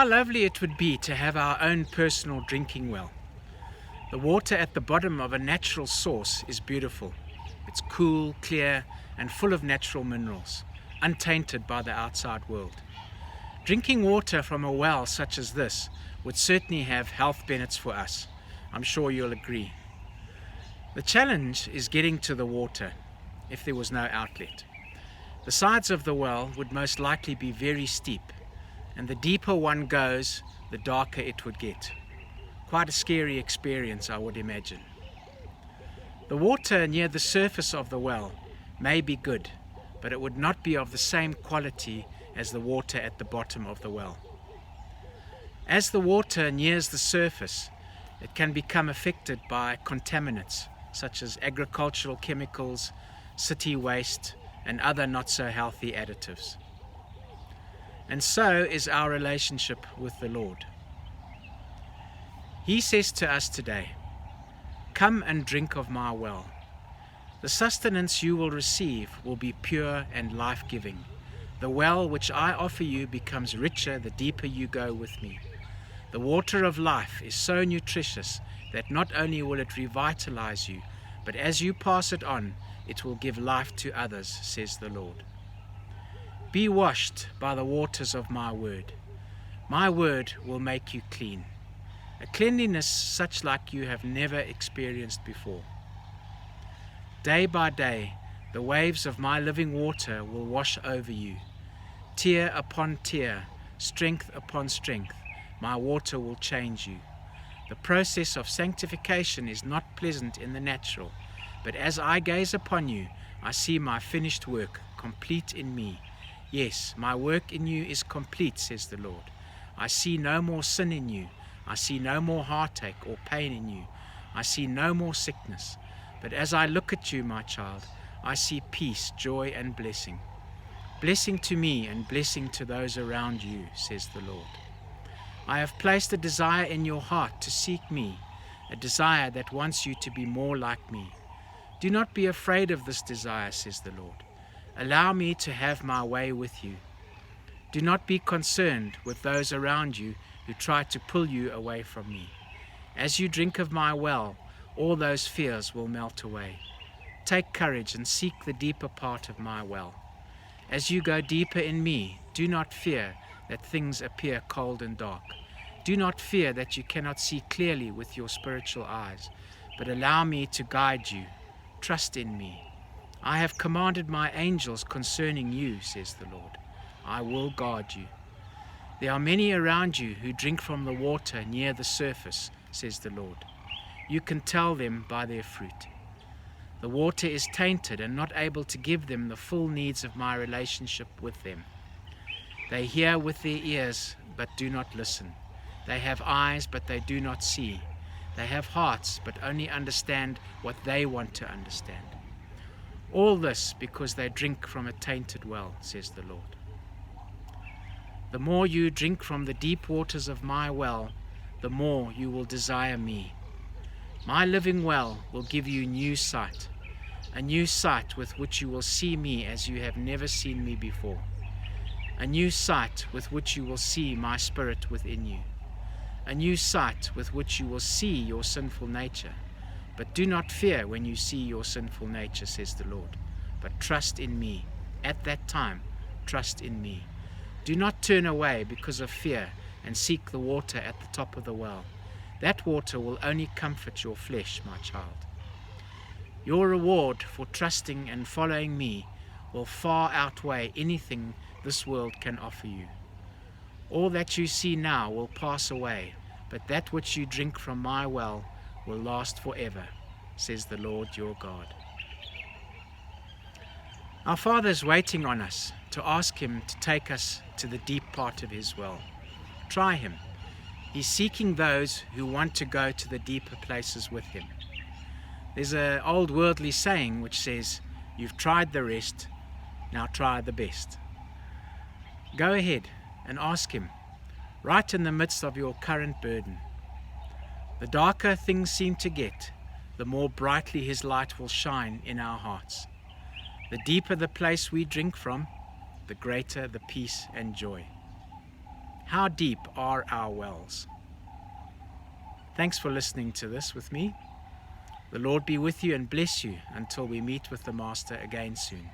How lovely it would be to have our own personal drinking well. The water at the bottom of a natural source is beautiful. It's cool, clear, and full of natural minerals, untainted by the outside world. Drinking water from a well such as this would certainly have health benefits for us. I'm sure you'll agree. The challenge is getting to the water if there was no outlet. The sides of the well would most likely be very steep, and the deeper one goes, the darker it would get. Quite a scary experience, I would imagine. The water near the surface of the well may be good, but it would not be of the same quality as the water at the bottom of the well. As the water nears the surface, it can become affected by contaminants such as agricultural chemicals, city waste, and other not so healthy additives. And so is our relationship with the Lord. He says to us today, "Come and drink of my well. The sustenance you will receive will be pure and life-giving. The well which I offer you becomes richer the deeper you go with me. The water of life is so nutritious that not only will it revitalize you, but as you pass it on, it will give life to others," says the Lord. Be washed by the waters of my word. My word will make you clean. A cleanliness such like you have never experienced before. Day by day, the waves of my living water will wash over you. Tear upon tear, strength upon strength, my water will change you. The process of sanctification is not pleasant in the natural, but as I gaze upon you, I see my finished work complete in me. Yes, my work in you is complete, says the Lord. I see no more sin in you. I see no more heartache or pain in you. I see no more sickness. But as I look at you, my child, I see peace, joy, and blessing. Blessing to me and blessing to those around you, says the Lord. I have placed a desire in your heart to seek me, a desire that wants you to be more like me. Do not be afraid of this desire, says the Lord. Allow me to have my way with you. Do not be concerned with those around you who try to pull you away from me. As you drink of my well, all those fears will melt away. Take courage and seek the deeper part of my well. As you go deeper in me, do not fear that things appear cold and dark. Do not fear that you cannot see clearly with your spiritual eyes, but allow me to guide you. Trust in me. I have commanded my angels concerning you, says the Lord. I will guard you. There are many around you who drink from the water near the surface, says the Lord. You can tell them by their fruit. The water is tainted and not able to give them the full needs of my relationship with them. They hear with their ears, but do not listen. They have eyes, but they do not see. They have hearts, but only understand what they want to understand. All this because they drink from a tainted well, says the Lord. The more you drink from the deep waters of my well, the more you will desire me. My living well will give you new sight, a new sight with which you will see me as you have never seen me before, a new sight with which you will see my spirit within you, a new sight with which you will see your sinful nature. But do not fear when you see your sinful nature, says the Lord, but trust in me. At that time, trust in me. Do not turn away because of fear and seek the water at the top of the well. That water will only comfort your flesh, my child. Your reward for trusting and following me will far outweigh anything this world can offer you. All that you see now will pass away, but that which you drink from my well will last forever, says the Lord your God. Our Father is waiting on us to ask Him to take us to the deep part of His well. Try Him. He's seeking those who want to go to the deeper places with Him. There's an old worldly saying which says, "You've tried the rest, now try the best." Go ahead and ask Him, right in the midst of your current burden. The darker things seem to get, the more brightly His light will shine in our hearts. The deeper the place we drink from, the greater the peace and joy. How deep are our wells? Thanks for listening to this with me. The Lord be with you and bless you until we meet with the Master again soon.